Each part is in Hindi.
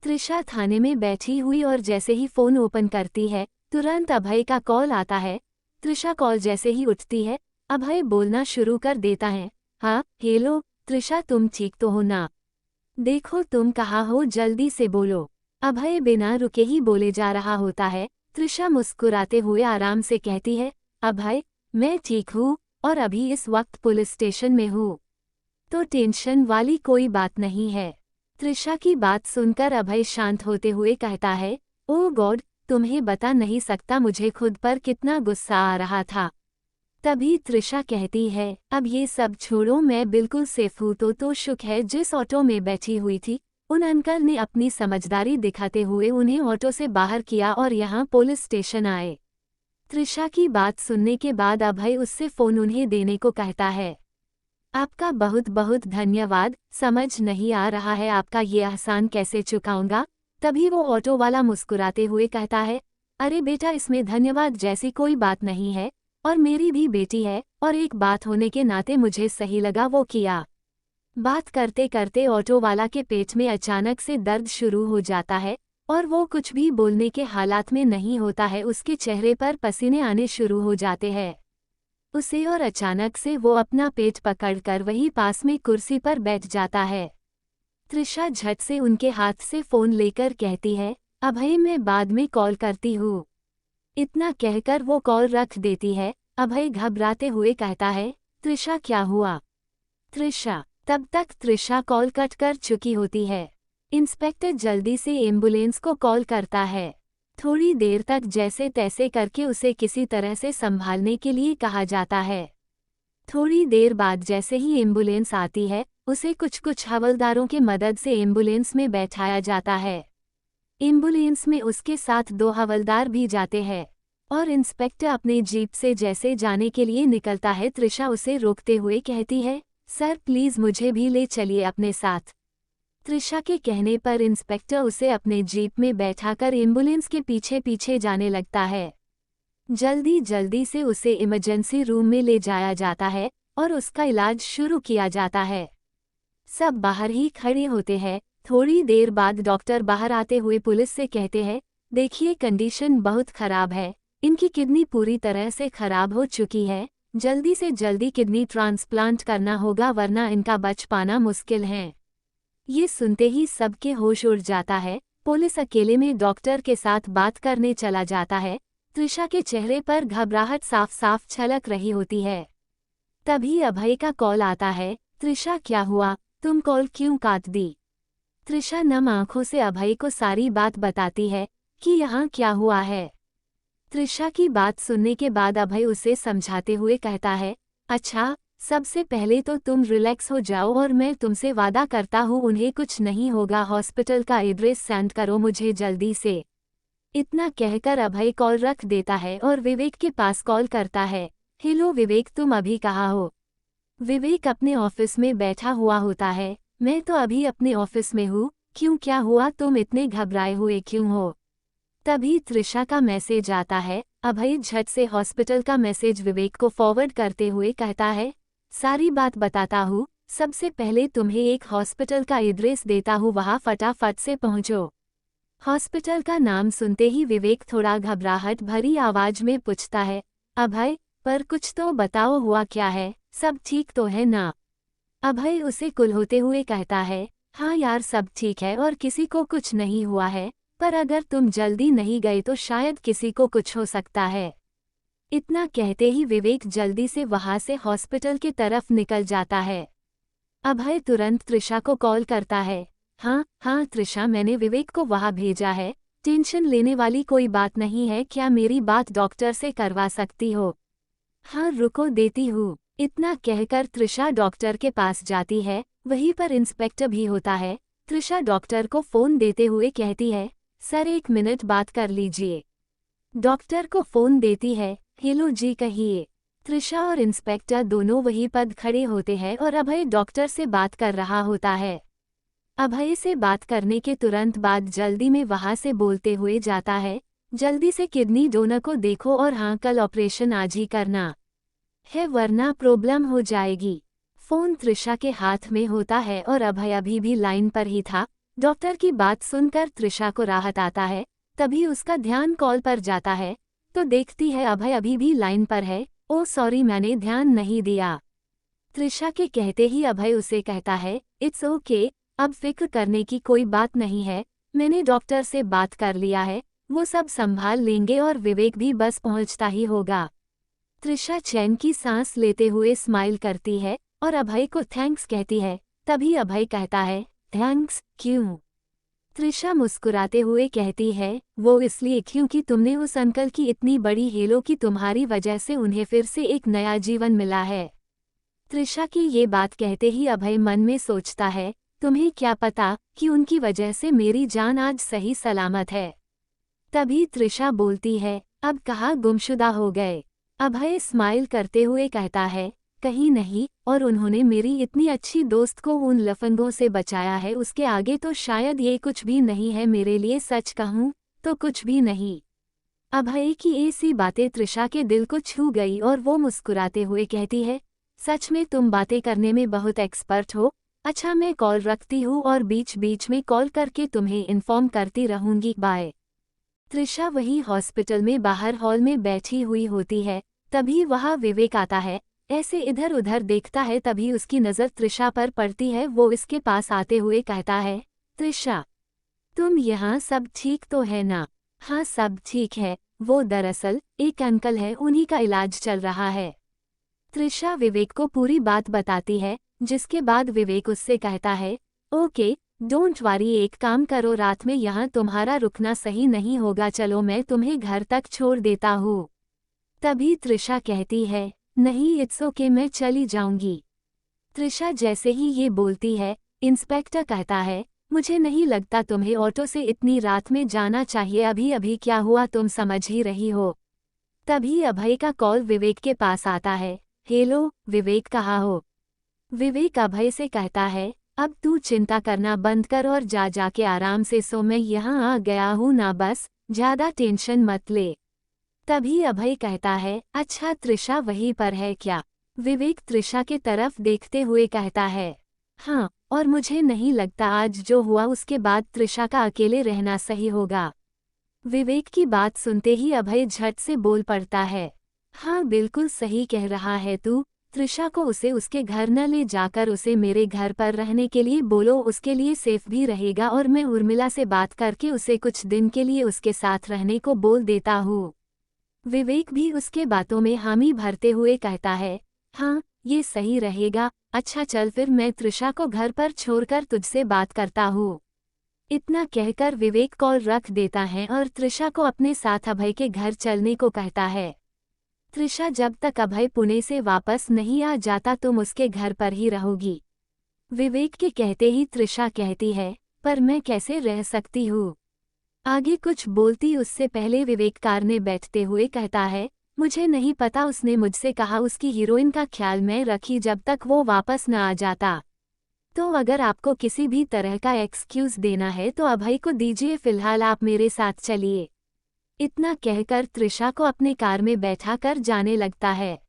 त्रिशा थाने में बैठी हुई और जैसे ही फोन ओपन करती है तुरंत अभय का कॉल आता है। त्रिशा कॉल जैसे ही उठती है अभय बोलना शुरू कर देता है। हाँ हेलो त्रिशा, तुम ठीक तो हो ना? देखो तुम कहाँ हो, जल्दी से बोलो। अभय बिना रुके ही बोले जा रहा होता है। त्रिशा मुस्कुराते हुए आराम से कहती है, अभय मैं ठीक हूँ और अभी इस वक्त पुलिस स्टेशन में हूँ, तो टेंशन वाली कोई बात नहीं है। त्रिशा की बात सुनकर अभय शांत होते हुए कहता है, ओह गॉड, तुम्हें बता नहीं सकता मुझे खुद पर कितना गुस्सा आ रहा था। तभी त्रिशा कहती है, अब ये सब छोड़ो, मैं बिल्कुल सेफ हूँ। तो शुक है जिस ऑटो में बैठी हुई थी उन अंकल ने अपनी समझदारी दिखाते हुए उन्हें ऑटो से बाहर किया और यहाँ पुलिस स्टेशन आए। त्रिशा की बात सुनने के बाद अभय उससे फोन उन्हें देने को कहता है। आपका बहुत बहुत धन्यवाद, समझ नहीं आ रहा है आपका ये एहसान कैसे चुकाऊंगा। तभी वो ऑटो वाला मुस्कुराते हुए कहता है, अरे बेटा इसमें धन्यवाद जैसी कोई बात नहीं है, और मेरी भी बेटी है और एक बात होने के नाते मुझे सही लगा वो किया। बात करते करते ऑटो वाला के पेट में अचानक से दर्द शुरू हो जाता है और वो कुछ भी बोलने के हालात में नहीं होता है। उसके चेहरे पर पसीने आने शुरू हो जाते हैं उसे, और अचानक से वो अपना पेट पकड़कर वहीं पास में कुर्सी पर बैठ जाता है। त्रिशा झट से उनके हाथ से फोन लेकर कहती है, अभय मैं बाद में कॉल करती हूँ। इतना कहकर वो कॉल रख देती है। अभय घबराते हुए कहता है, त्रिशा क्या हुआ? त्रिशा तब तक त्रिशा कॉल कट कर चुकी होती है। इंस्पेक्टर जल्दी से एम्बुलेंस को कॉल करता है। थोड़ी देर तक जैसे तैसे करके उसे किसी तरह से संभालने के लिए कहा जाता है। थोड़ी देर बाद जैसे ही एम्बुलेंस आती है उसे कुछ हवलदारों के मदद से एम्बुलेंस में बैठाया जाता है। एम्बुलेंस में उसके साथ 2 हवलदार भी जाते हैं और इंस्पेक्टर अपने जीप से जैसे जाने के लिए निकलता है त्रिशा उसे रोकते हुए कहती है, सर प्लीज मुझे भी ले चलिए अपने साथ। त्रिशा के कहने पर इंस्पेक्टर उसे अपने जीप में बैठाकर एम्बुलेंस के पीछे पीछे जाने लगता है। जल्दी जल्दी से उसे इमरजेंसी रूम में ले जाया जाता है और उसका इलाज शुरू किया जाता है। सब बाहर ही खड़े होते हैं। थोड़ी देर बाद डॉक्टर बाहर आते हुए पुलिस से कहते हैं, देखिए कंडीशन बहुत खराब है, इनकी किडनी पूरी तरह से खराब हो चुकी है, जल्दी से जल्दी किडनी ट्रांसप्लांट करना होगा वरना इनका बच पाना मुश्किल है। ये सुनते ही सबके होश उड़ जाता है। पुलिस अकेले में डॉक्टर के साथ बात करने चला जाता है। त्रिशा के चेहरे पर घबराहट साफ साफ छलक रही होती है। तभी अभय का कॉल आता है। त्रिशा क्या हुआ, तुम कॉल क्यों काट दी? त्रिशा नम आंखों से अभय को सारी बात बताती है कि यहाँ क्या हुआ है। त्रिशा की बात सुनने के बाद अभय उसे समझाते हुए कहता है, अच्छा सबसे पहले तो तुम रिलैक्स हो जाओ और मैं तुमसे वादा करता हूँ उन्हें कुछ नहीं होगा। हॉस्पिटल का एड्रेस सेंड करो मुझे जल्दी से। इतना कहकर अभय कॉल रख देता है और विवेक के पास कॉल करता है। हेलो विवेक, तुम अभी कहाँ हो? विवेक अपने ऑफिस में बैठा हुआ होता है। मैं तो अभी अपने ऑफिस में हूँ। क्यों, क्या हुआ, तुम इतने घबराए हुए क्यों हो? तभी त्रिशा का मैसेज आता है। अभय झट से हॉस्पिटल का मैसेज विवेक को फॉरवर्ड करते हुए कहता है, सारी बात बताता हूँ, सबसे पहले तुम्हें एक हॉस्पिटल का एड्रेस देता हूँ, वहाँ फटाफट से पहुँचो। हॉस्पिटल का नाम सुनते ही विवेक थोड़ा घबराहट भरी आवाज में पूछता है, अभय पर कुछ तो बताओ, हुआ क्या है, सब ठीक तो है ना? अभय उसे कुल होते हुए कहता है, हाँ यार सब ठीक है और किसी को कुछ नहीं हुआ है, पर अगर तुम जल्दी नहीं गए तो शायद किसी को कुछ हो सकता है। इतना कहते ही विवेक जल्दी से वहां से हॉस्पिटल की तरफ निकल जाता है। अभय तुरंत त्रिशा को कॉल करता है। हाँ त्रिशा, मैंने विवेक को वहां भेजा है, टेंशन लेने वाली कोई बात नहीं है, क्या मेरी बात डॉक्टर से करवा सकती हो? हाँ रुको देती हूँ। इतना कहकर त्रिशा डॉक्टर के पास जाती है। वहीं पर इंस्पेक्टर भी होता है। त्रिशा डॉक्टर को फोन देते हुए कहती है, सर 1 मिनट बात कर लीजिए। डॉक्टर को फोन देती है। हेलो जी कहिए। त्रिशा और इंस्पेक्टर दोनों वहीं पर खड़े होते हैं और अभय डॉक्टर से बात कर रहा होता है। अभय से बात करने के तुरंत बाद जल्दी में वहां से बोलते हुए जाता है, जल्दी से किडनी डोनर को देखो और हाँ कल ऑपरेशन आज ही करना है वरना प्रॉब्लम हो जाएगी। फोन त्रिशा के हाथ में होता है और अभय अभी भी लाइन पर ही था। डॉक्टर की बात सुनकर त्रिशा को राहत आता है। तभी उसका ध्यान कॉल पर जाता है तो देखती है अभय अभी भी लाइन पर है। ओ सॉरी, मैंने ध्यान नहीं दिया। त्रिशा के कहते ही अभय उसे कहता है, इट्स ओके, अब फिक्र करने की कोई बात नहीं है, मैंने डॉक्टर से बात कर लिया है, वो सब संभाल लेंगे और विवेक भी बस पहुंचता ही होगा। त्रिशा चैन की सांस लेते हुए स्माइल करती है और अभय को थैंक्स कहती है। तभी अभय कहता है, थैंक्स क्यों? त्रिशा मुस्कुराते हुए कहती है, वो इसलिए क्योंकि तुमने उस अंकल की इतनी बड़ी हेलो की तुम्हारी वजह से उन्हें फिर से एक नया जीवन मिला है। त्रिशा की ये बात कहते ही अभय मन में सोचता है, तुम्हें क्या पता कि उनकी वजह से मेरी जान आज सही सलामत है। तभी त्रिशा बोलती है, अब कहाँ गुमशुदा हो गए? अभय स्माइल करते हुए कहता है, कहीं नहीं, और उन्होंने मेरी इतनी अच्छी दोस्त को उन लफंगों से बचाया है, उसके आगे तो शायद ये कुछ भी नहीं है मेरे लिए, सच कहूँ तो कुछ भी नहीं। अभय की ऐसी बातें त्रिशा के दिल को छू गई और वो मुस्कुराते हुए कहती है, सच में तुम बातें करने में बहुत एक्सपर्ट हो। अच्छा, मैं कॉल रखती हूँ और बीच बीच में कॉल करके तुम्हें इन्फॉर्म करती रहूंगी, बाय। त्रिशा वही हॉस्पिटल में बाहर हॉल में बैठी हुई होती है। तभी वहाँ विवेक आता है, ऐसे इधर उधर देखता है। तभी उसकी नज़र त्रिशा पर पड़ती है। वो इसके पास आते हुए कहता है, त्रिशा, तुम यहाँ सब ठीक तो है ना? हाँ, सब ठीक है। वो दरअसल एक अंकल है, उन्हीं का इलाज चल रहा है। त्रिशा विवेक को पूरी बात बताती है, जिसके बाद विवेक उससे कहता है, ओके डोंट वरी, एक काम करो, रात में यहाँ तुम्हारा रुकना सही नहीं होगा, चलो मैं तुम्हें घर तक छोड़ देता हूँ। तभी त्रिशा कहती है, नहीं इट्स ओके, मैं चली जाऊंगी। त्रिशा जैसे ही ये बोलती है, इंस्पेक्टर कहता है, मुझे नहीं लगता तुम्हें ऑटो से इतनी रात में जाना चाहिए, अभी अभी क्या हुआ तुम समझ ही रही हो। तभी अभय का कॉल विवेक के पास आता है। हेलो विवेक, कहाँ हो? विवेक अभय से कहता है, अब तू चिंता करना बंद कर और जाके आराम से सो, मैं यहाँ आ गया हूँ ना, बस ज्यादा टेंशन मत ले। तभी अभय कहता है, अच्छा त्रिशा वहीं पर है क्या? विवेक त्रिशा के तरफ देखते हुए कहता है, हाँ, और मुझे नहीं लगता आज जो हुआ उसके बाद त्रिशा का अकेले रहना सही होगा। विवेक की बात सुनते ही अभय झट से बोल पड़ता है, हाँ बिल्कुल सही कह रहा है तू, त्रिशा को उसे उसके घर न ले जाकर उसे मेरे घर पर रहने के लिए बोलो, उसके लिए सेफ भी रहेगा, और मैं उर्मिला से बात करके उसे कुछ दिन के लिए उसके साथ रहने को बोल देता हूँ। विवेक भी उसके बातों में हामी भरते हुए कहता है, हाँ ये सही रहेगा, अच्छा चल फिर मैं त्रिशा को घर पर छोड़कर तुझसे बात करता हूँ। इतना कहकर विवेक कॉल रख देता है और त्रिशा को अपने साथ अभय के घर चलने को कहता है। त्रिशा, जब तक अभय पुणे से वापस नहीं आ जाता तुम उसके घर पर ही रहोगी। विवेक के कहते ही त्रिशा कहती है, पर मैं कैसे रह सकती हूँ? आगे कुछ बोलती उससे पहले विवेक कार में बैठते हुए कहता है, मुझे नहीं पता, उसने मुझसे कहा उसकी हीरोइन का ख्याल मैं रखी जब तक वो वापस न आ जाता। तो अगर आपको किसी भी तरह का एक्सक्यूज देना है तो अभय को दीजिए, फिलहाल आप मेरे साथ चलिए। इतना कहकर त्रिशा को अपने कार में बैठाकर जाने लगता है।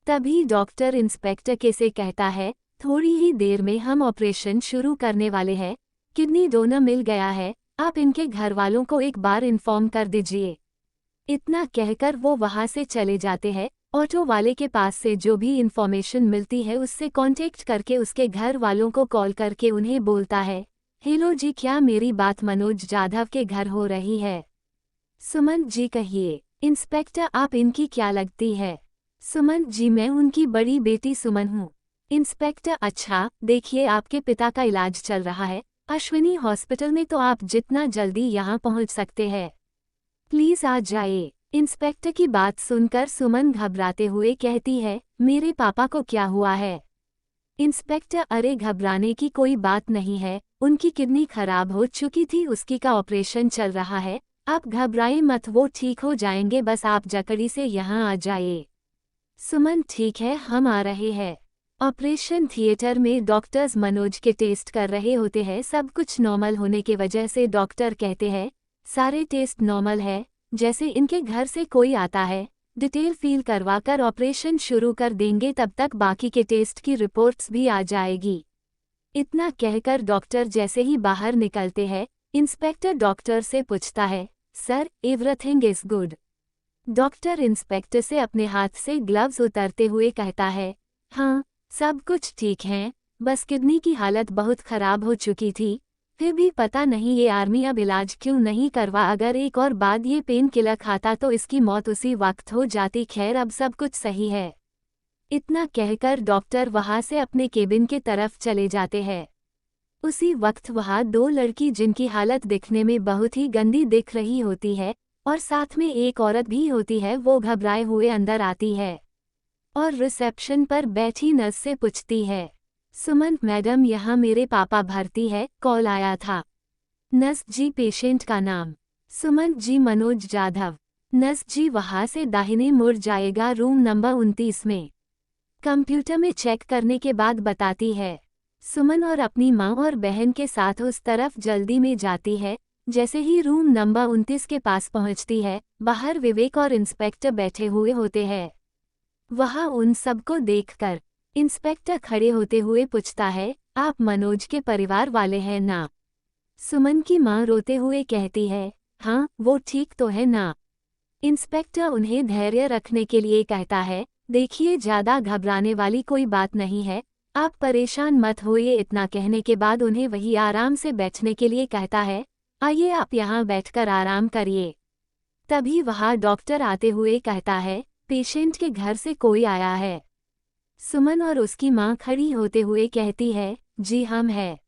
तभी डॉक्टर इंस्पेक्टर के से कहता है, थोड़ी ही देर में हम ऑपरेशन शुरू करने वाले हैं, किडनी डोनर मिल गया है, आप इनके घर वालों को एक बार इन्फॉर्म कर दीजिए। इतना कहकर वो वहां से चले जाते हैं। ऑटो वाले के पास से जो भी इन्फॉर्मेशन मिलती है उससे कांटेक्ट करके उसके घर वालों को कॉल करके उन्हें बोलता है, हेलो जी, क्या मेरी बात मनोज जाधव के घर हो रही है? सुमन जी कहिए। इंस्पेक्टर, आप इनकी क्या लगती है? सुमन जी, मैं उनकी बड़ी बेटी सुमन हूँ। इंस्पेक्टर, अच्छा देखिए, आपके पिता का इलाज चल रहा है अश्विनी हॉस्पिटल में, तो आप जितना जल्दी यहाँ पहुँच सकते हैं प्लीज आ जाइए। इंस्पेक्टर की बात सुनकर सुमन घबराते हुए कहती है, मेरे पापा को क्या हुआ है? इंस्पेक्टर, अरे घबराने की कोई बात नहीं है, उनकी किडनी खराब हो चुकी थी, उसकी का ऑपरेशन चल रहा है, आप घबराएं मत, वो ठीक हो जाएंगे, बस आप जकड़ी से यहाँ आ जाइए। सुमन, ठीक है हम आ रहे हैं। ऑपरेशन थिएटर में डॉक्टर्स मनोज के टेस्ट कर रहे होते हैं। सब कुछ नॉर्मल होने के वजह से डॉक्टर कहते हैं सारे टेस्ट नॉर्मल है, जैसे इनके घर से कोई आता है डिटेल फील करवाकर ऑपरेशन शुरू कर देंगे, तब तक बाकी के टेस्ट की रिपोर्ट्स भी आ जाएगी। इतना कहकर डॉक्टर जैसे ही बाहर निकलते हैं, इंस्पेक्टर डॉक्टर से पूछता है, sir everything is good. Doctor inspector से अपने हाथ से ग्लव्स उतारते हुए कहता है, हाँ सब कुछ ठीक है, बस किडनी की हालत बहुत खराब हो चुकी थी, फिर भी पता नहीं ये आर्मी अब इलाज क्यों नहीं करवा, अगर एक और बाद ये पेन किलर खाता तो इसकी मौत उसी वक्त हो जाती, खैर अब सब कुछ सही है। इतना कहकर डॉक्टर वहां से अपने केबिन के तरफ चले जाते हैं। उसी वक्त वहां दो लड़की जिनकी हालत दिखने में बहुत ही गंदी दिख रही होती है और साथ में एक औरत भी होती है, वो घबराए हुए अंदर आती है और रिसेप्शन पर बैठी नर्स से पूछती है, सुमन मैडम यहाँ मेरे पापा भर्ती है, कॉल आया था। नर्स जी पेशेंट का नाम? सुमन जी मनोज जाधव। नर्स जी वहां से दाहिने मुड़ जाएगा रूम नंबर 29 में। कंप्यूटर में चेक करने के बाद बताती है। सुमन और अपनी माँ और बहन के साथ उस तरफ जल्दी में जाती है। जैसे ही रूम नंबर 29 के पास पहुंचती है, बाहर विवेक और इंस्पेक्टर बैठे हुए होते हैं। वहां उन सबको देखकर इंस्पेक्टर खड़े होते हुए पूछता है, आप मनोज के परिवार वाले हैं ना? सुमन की मां रोते हुए कहती है, हाँ वो ठीक तो है ना। इंस्पेक्टर उन्हें धैर्य रखने के लिए कहता है, देखिए ज़्यादा घबराने वाली कोई बात नहीं है, आप परेशान मत होइए। इतना कहने के बाद उन्हें वही आराम से बैठने के लिए कहता है, आइए आप यहाँ बैठकर आराम करिए। तभी वहाँ डॉक्टर आते हुए कहता है, पेशेंट के घर से कोई आया है? सुमन और उसकी मां खड़ी होते हुए कहती है, जी हम हैं।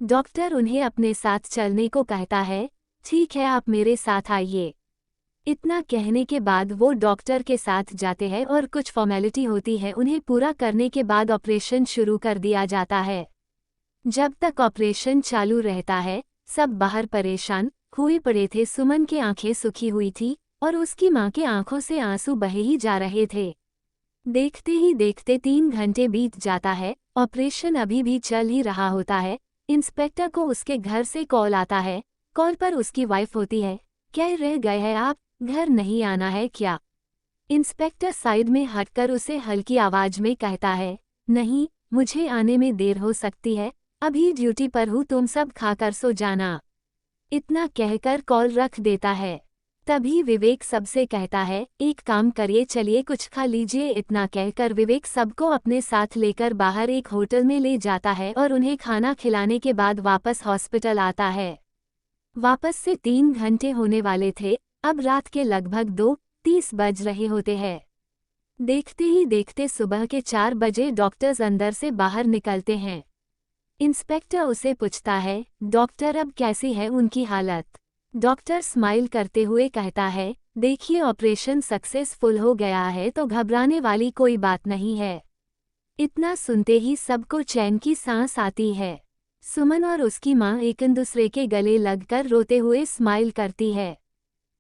डॉक्टर उन्हें अपने साथ चलने को कहता है, ठीक है आप मेरे साथ आइए। इतना कहने के बाद वो डॉक्टर के साथ जाते हैं और कुछ फॉर्मेलिटी होती है, उन्हें पूरा करने के बाद ऑपरेशन शुरू कर दिया जाता है। जब तक ऑपरेशन चालू रहता है, सब बाहर परेशान हुए पड़े थे। सुमन की आंखें सूखी हुई थी और उसकी मां के आंखों से आंसू बहे ही जा रहे थे। देखते ही देखते 3 घंटे बीत जाता है, ऑपरेशन अभी भी चल ही रहा होता है। इंस्पेक्टर को उसके घर से कॉल आता है। कॉल पर उसकी वाइफ होती है, क्या रह गए हैं आप, घर नहीं आना है क्या? इंस्पेक्टर साइड में हटकर उसे हल्की आवाज में कहता है, नहीं मुझे आने में देर हो सकती है, अभी ड्यूटी पर हूँ, तुम सब खाकर सो जाना। इतना कहकर कॉल रख देता है। तभी विवेक सबसे कहता है, एक काम करिए चलिए कुछ खा लीजिए। इतना कहकर विवेक सबको अपने साथ लेकर बाहर एक होटल में ले जाता है और उन्हें खाना खिलाने के बाद वापस हॉस्पिटल आता है। वापस से 3 घंटे होने वाले थे, अब रात के लगभग 2:30 बज रहे होते हैं। देखते ही देखते सुबह के 4 बजे डॉक्टर्स अंदर से बाहर निकलते हैं। इंस्पेक्टर उसे पूछता है, डॉक्टर अब कैसी है उनकी हालत? डॉक्टर स्माइल करते हुए कहता है, देखिए ऑपरेशन सक्सेसफुल हो गया है तो घबराने वाली कोई बात नहीं है। इतना सुनते ही सबको चैन की सांस आती है। सुमन और उसकी मां एक दूसरे के गले लगकर रोते हुए स्माइल करती है।